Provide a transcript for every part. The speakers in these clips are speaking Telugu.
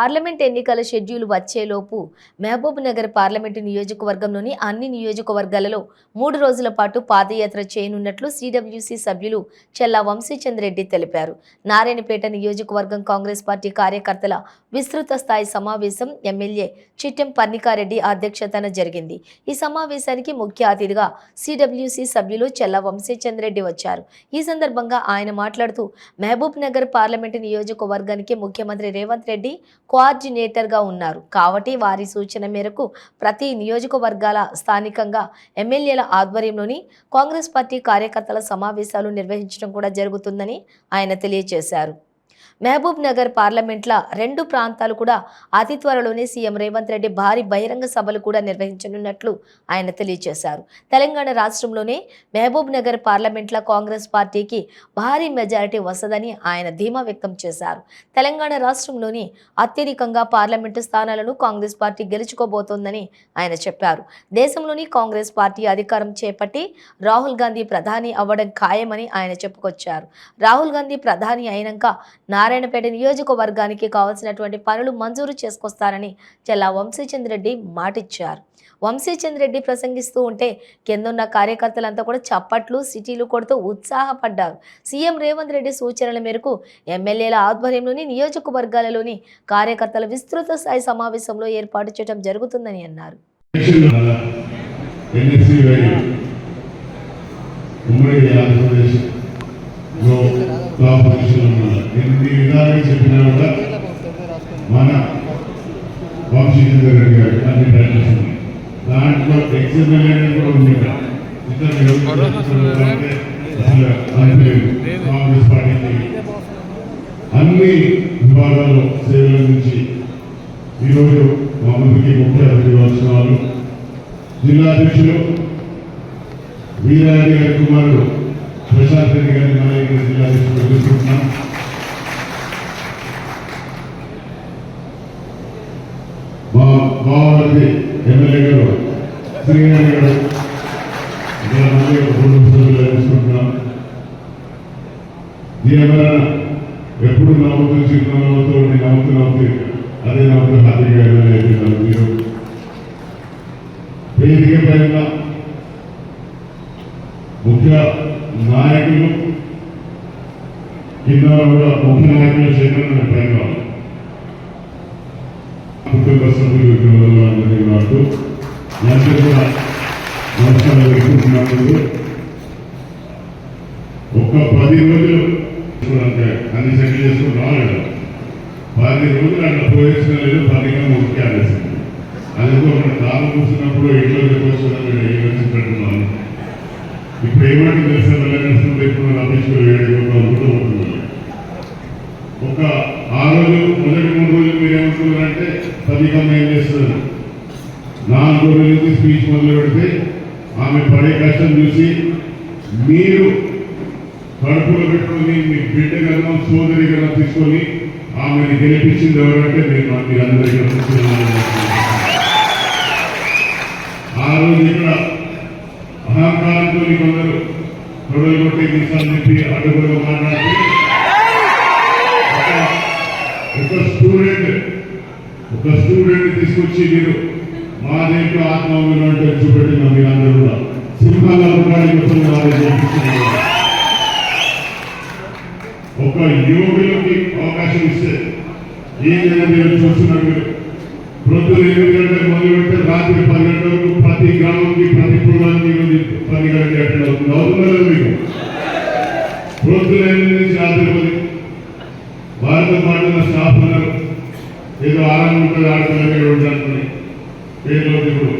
పార్లమెంట్ ఎన్నికల షెడ్యూల్ వచ్చేలోపు మహబూబ్ నగర్ పార్లమెంటు నియోజకవర్గంలోని అన్ని నియోజకవర్గాలలో 3 రోజుల పాటు పాదయాత్ర చేయనున్నట్లు సిడబ్ల్యూసి సభ్యులు చెల్లా వంశీచంద్రెడ్డి తెలిపారు. నారాయణపేట నియోజకవర్గం కాంగ్రెస్ పార్టీ కార్యకర్తల విస్తృత స్థాయి సమావేశం ఎమ్మెల్యే చిట్టెం పర్ణికారెడ్డి అధ్యక్షతన జరిగింది. ఈ సమావేశానికి ముఖ్య అతిథిగా సిడబ్ల్యూసి సభ్యులు చెల్లా వంశీచంద్రెడ్డి వచ్చారు. ఈ సందర్భంగా ఆయన మాట్లాడుతూ మహబూబ్ నగర్ పార్లమెంటు నియోజకవర్గానికి ముఖ్యమంత్రి రేవంత్ రెడ్డి కోఆర్డినేటర్గా ఉన్నారు కాబట్టి వారి సూచన మేరకు ప్రతి నియోజకవర్గాల స్థానికంగా ఎమ్మెల్యేల ఆధ్వర్యంలోని కాంగ్రెస్ పార్టీ కార్యకర్తల సమావేశాలు నిర్వహించడం కూడా జరుగుతుందని ఆయన తెలియజేశారు. మహబూబ్ నగర్ పార్లమెంట్ల 2 ప్రాంతాలు కూడా అతి త్వరలోనే సీఎం రేవంత్ రెడ్డి భారీ బహిరంగ సభలు కూడా నిర్వహించనున్నట్లు ఆయన తెలియజేశారు. తెలంగాణ రాష్ట్రంలోనే మహబూబ్ నగర్ పార్లమెంట్ల కాంగ్రెస్ పార్టీకి భారీ మెజారిటీ వస్తుందని ఆయన ధీమా వ్యక్తం చేశారు. తెలంగాణ రాష్ట్రంలోని అత్యధికంగా పార్లమెంటు స్థానాలను కాంగ్రెస్ పార్టీ గెలుచుకోబోతోందని ఆయన చెప్పారు. దేశంలోని కాంగ్రెస్ పార్టీ అధికారం చేపట్టి రాహుల్ గాంధీ ప్రధాని అవ్వడం ఖాయమని ఆయన చెప్పుకొచ్చారు. రాహుల్ గాంధీ ప్రధాని అయినాక నారాయణపేట నియోజకవర్గానికి కావాల్సినటువంటి పనులు మంజూరు చేసుకొస్తారని చెల్లా వంశీచంద్రెడ్డి మాటిచ్చారు. వంశీచంద్రెడ్డి ప్రసంగిస్తూ ఉంటే కిందున్న కార్యకర్తలంతా కూడా చప్పట్లు సిటీలు కొడుతూ ఉత్సాహపడ్డారు. సీఎం రేవంత్ రెడ్డి సూచనల మేరకు ఎమ్మెల్యేల ఆధ్వర్యంలోని నియోజకవర్గాలలోని కార్యకర్తల విస్తృత స్థాయి సమావేశంలో ఏర్పాటు చేయడం జరుగుతుందని అన్నారు. ఎన్ని విధాలుగా చెప్పినా కూడా మన వంశీచంద్ర రెడ్డి గారు అన్ని ప్రయత్నిస్తుంది. దాంట్లో ఎక్స్ఎమ్మెల్యే కూడా ఉంది. కాంగ్రెస్ పార్టీకి అన్ని విభాగాల్లో సేవల నుంచి ఈరోజు మా ముందుకి ముఖ్య అతిథిగా వచ్చిన వాళ్ళు జిల్లా అధ్యక్షులు వీరారెడ్డి గారి కుమారుడు ప్రశాంత్ రెడ్డి గారిని మన జిల్లా అధ్యక్షులు చూస్తున్నాం. మా బావమరిది ఎమ్మెల్యే గారు శ్రీహరి గారు తీసుకుంటున్నాం. దీనివల్ల ఎప్పుడు నవ్వుతూ చిరునవ్వుతూ నవ్వుతూ అదే నవ్వుతూ హ్యాపీగా ఎమ్మెల్యే అయిపోయినారు. మీరు వేదిక పైన ముఖ్య నాయకులు కింద కూడా ముఖ్య నాయకుల సేకరణ పైన కుటుంబ సభ్యులు నాటు అందరూ కూడా నమస్కారాలు పెట్టుకుంటున్నప్పుడు ఒక 10 రోజులు అన్ని సెటిల్ చేసుకుని రాలేదు. 10 రోజులు అట్లా పోయేసిన లేదు. 10గా ముఖ్య ఆదేశం అందుకు అక్కడ దాని కూర్చున్నప్పుడు ఇంట్లో పెట్టుకున్నాను. ఇప్పుడు ఏమంటే తెలిసే వెళ్ళేస్తుంది. ఇప్పుడు ఆఫీసులో అనుకుంటూ ఉంటున్నాను. ఒక 6 రోజులు మొదటి 3 రోజులు మీరు ఏమంటున్నారంటే 10 కన్నా ఏం చేస్తున్నారు. 4 రోజుల నుంచి స్పీచ్ మొదలు పెడితే ఆమె పడే కష్టం చూసి మీరు కడుపులో పెట్టుకొని మీ బిడ్డ కన్నా సోదరి కన్నా తీసుకొని ఆమెను గెలిపించింది ఎవరంటే మీరందరికీ ఆ రోజు ఇక్కడ అహంకారంతో కొందరు గొడవలు కొట్టి తీసాలని చెప్పి అడ్డుగా మాట్లాడి ఒక స్టూడెంట్ తీసుకొచ్చి మీరు మా దేంట్లో ఆత్మవిలువ అంటే చూపెట్టిన మీరందరూ కూడా సింహాల ఒక యువకులకి అవకాశం ఇస్తే ఏం మీరు చూస్తున్నారు. ప్రొద్దున 8 గంటలకు మొదలు పెడితే రాత్రి 10 గంటల వరకు ప్రతి గ్రామంకి ప్రతి కుటుంబానికి 10 గంటలు ఎట్లా అవుతుందో మీకు ప్రొద్దున 8 నుంచి రాత్రి 10 వారితో పాటున్న స్టాఫ్ ఉన్నారు. ఏదో ఆరంభంలో ఆడుతున్నారు ఉంటారని పేర్లో ఇప్పుడు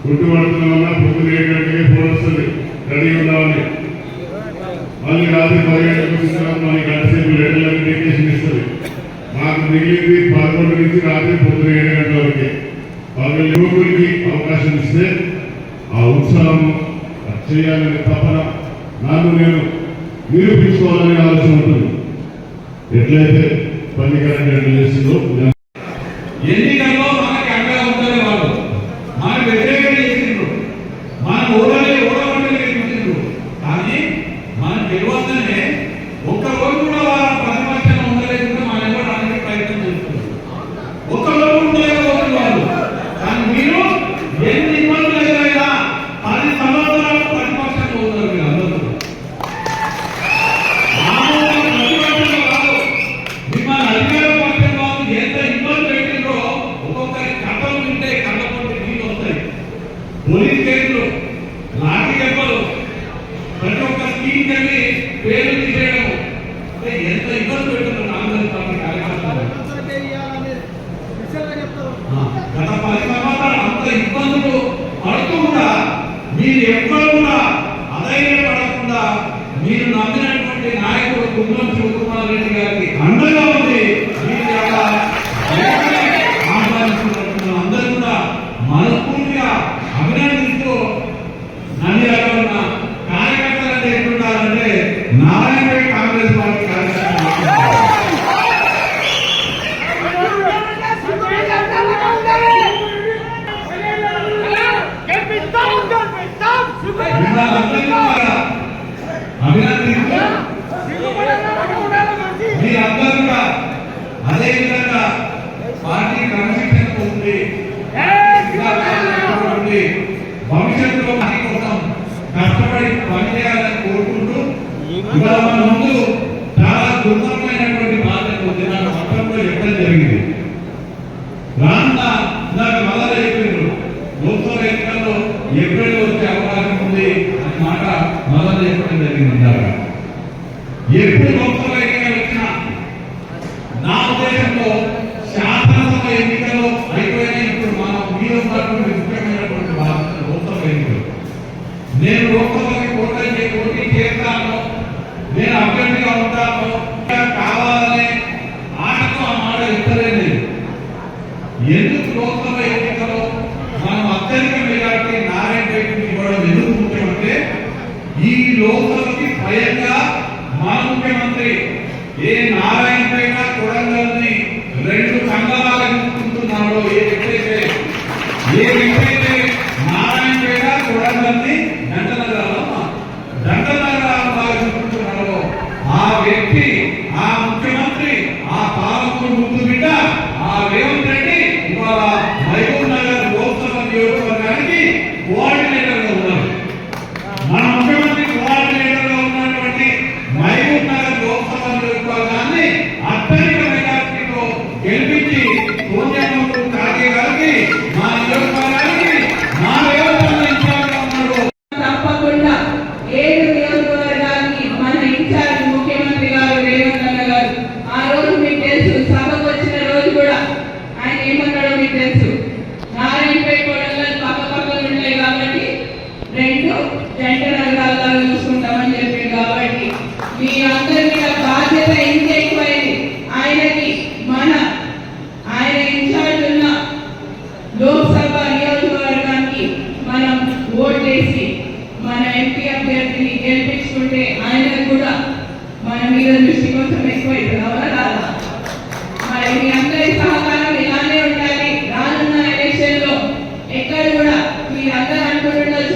గుర్తుపడుతున్నామన్నా పొద్దున 7 గంటలకే ఫోన్ వస్తుంది రెడీ ఉన్నామని. మళ్ళీ రాత్రి 10 గంటలకు తీసుకున్నాం. మళ్ళీ గంటసేపు లెటర్లకు డెకేషన్ ఇస్తుంది. మాకు మిగిలింది 11 నుంచి రాత్రి పొద్దున 7 గంటల వరకే. వాళ్ళ యువకులకి అవకాశం ఇస్తే ఆ ఉత్సాహం చేయాలనే తపన నన్ను నేను నిరూపించుకోవాలనే ఆలోచన ఉంటుంది. ఎట్లయితే పర్ణికారెడ్డి చేసిందో ఎన్నికల్లో మనకి అండగా ఉంటుంది. వాళ్ళు మన వ్యతిరేకంగా చేసిండ్రు, మన ఓడమంటే చేసిండ్రు. కానీ మనం గెలవద్దనే ఒక్క రోజు కూడా వాళ్ళ ప్రతిపక్షంగా ఉండలేకుండా మనం ఇవ్వడానికి ప్రయత్నం చేస్తున్నారు. ఇబ్బందులు పడుతూ కూడా మీరు ఎవ్వరు కూడా అధైర్యపడకుండా మీరు నమ్మినటువంటి నాయకుడు కుంభం శివకుమార్ రెడ్డి గారికి అండగా ఉంది మీరు ఆహ్వానిస్తున్నటువంటి అందరూ కూడా మనస్ఫూర్తిగా అభినందిస్తూ నంద్యాలలో ఉన్న కార్యకర్తలు అంటే ఎట్లుండాలంటే నారాయణపేట కాంగ్రెస్ పార్టీ కార్యకర్తలు మీరందరూ కూడా అదే విధంగా పార్టీ క్రమశిక్షణ ఉంది భవిష్యత్తులో పార్టీ కోసం కష్టపడి పనిచేయాలని కోరుకుంటూ ఇవాళ మన ముందు చాలా దుర్గమైనటువంటి బాధ్యత ఉంది. నాకు పట్టణంలో చెప్పడం జరిగింది. రానున్న నాకు మొదలు చెప్పిండ్రు లోక్సభ ఎన్నికల్లో ఏప్రిల్ వచ్చే అవకాశం ఉంది అనే మాట మొదలు చెప్పడం జరిగింది. ఎప్పుడు లోక్సభ ఎన్నికలు వచ్చినా నా ఉద్దేశంలో శాసనసభ ఎన్నికలు అయిపోయినా ఇప్పుడు మనం మీలో ఉన్నటువంటి ముఖ్యమైనటువంటి బాధ్యత లోక్సభ ఎన్నికలు. నేను లోక్సభకి పోటీ చేస్తాను, నేను అభ్యర్థిగా ఉంటాను కావాలనే ఆటకు ఆ మాట ఇస్తలేదు. ఎందుకు లోక్సభ ఎన్నికలో మనం అత్యధిక మెజార్టీ నారాయణపేటకి ఇవ్వడం ఎందుకు ముఖ్యమంటే ఈ లోక్సభకి స్వయంగా మన ముఖ్యమంత్రి ఏ నారాయణపేట కొడంగల్ని రెండు సంఘాలుగా చూసుకుంటున్నాడో ఏదైతే నారాయణపేట కొడంగల్ని దండనగరాలుగా చూసుకుంటున్నాడో ఆ వ్యక్తి, ఆ ముఖ్యమంత్రి, ఆ పాలకుడు ముద్దు బిడ్డ ఆ రేవంత్ రెడ్డి ఇవాళ మహబూబ్ నగర్ లోక్సభ నియోజకవర్గానికి కోఆర్డినేటర్ గా ఉన్నారు. మన ముఖ్యమంత్రి కోఆర్డినేటర్ గా ఉన్నటువంటి మహబూబ్ నగర్ లోక్సభ నియోజకవర్గాన్ని అత్యధిక మెజార్టీతో గెలిపించి సోనియాకు కాగే గారికి మా నియోజకవర్గానికి మా రేవంత్ ఇన్ఛార్జ్ ఉన్నాడు. తప్పకుండా 7 నియోజకవర్గానికి మన ఇన్ఛార్జ్ ముఖ్యమంత్రి గారు రేవంత్ అన్న గారు. ఆ రోజు మీకు తెలుసు, సభకు వచ్చిన రోజు కూడా ఆయన ఏమన్నాడో మీకు తెలుసు. నారాయణపేట కొడంగల్ పక్క పక్కన ఉంటాయి కాబట్టి 2 జంట నగరాలుగా చూసుకుంటామని చెప్పారు. కాబట్టి మీ అందరి మీద బాధ్యత ఎంత ఎక్కువైంది. ఆయనకి ఆయన ఇన్ఛార్జ్ ఉన్న లోక్సభ నియోజకవర్గానికి మనం ఓట్లేసి మన ఎంపీ అభ్యర్థిని గెలిపించుకుంటే ఆయనకు కూడా మన మీద దృష్టి కొంచెం ఎక్కువైతుంది. అవునా కాదా? మరి మీ అందరి సహకారం ఇలానే ఉండాలి. రానున్న ఎలక్షన్ లో ఎక్కడ కూడా మీరందరూ అనుకుంటుండొచ్చు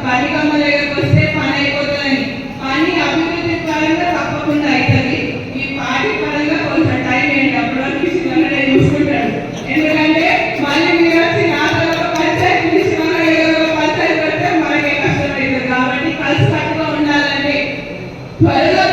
పని కమ్మ దగ్గరకు వస్తే పని అయిపోతుందని. పని అభివృద్ధి పరంగా తప్పకుండా అవుతుంది. ఈ పార్టీ పరంగా కొంచెం టైం ఏంటి అప్పుడు అనిపిస్తుందనే చూసుకుంటాడు. ఎందుకంటే మళ్ళీ మీరు వచ్చి నాతో పంచాయతీ పంచాయతీ పెడితే మనకే కష్టం అవుతుంది. కాబట్టి కలిసి కట్టుగా ఉండాలంటే త్వరగా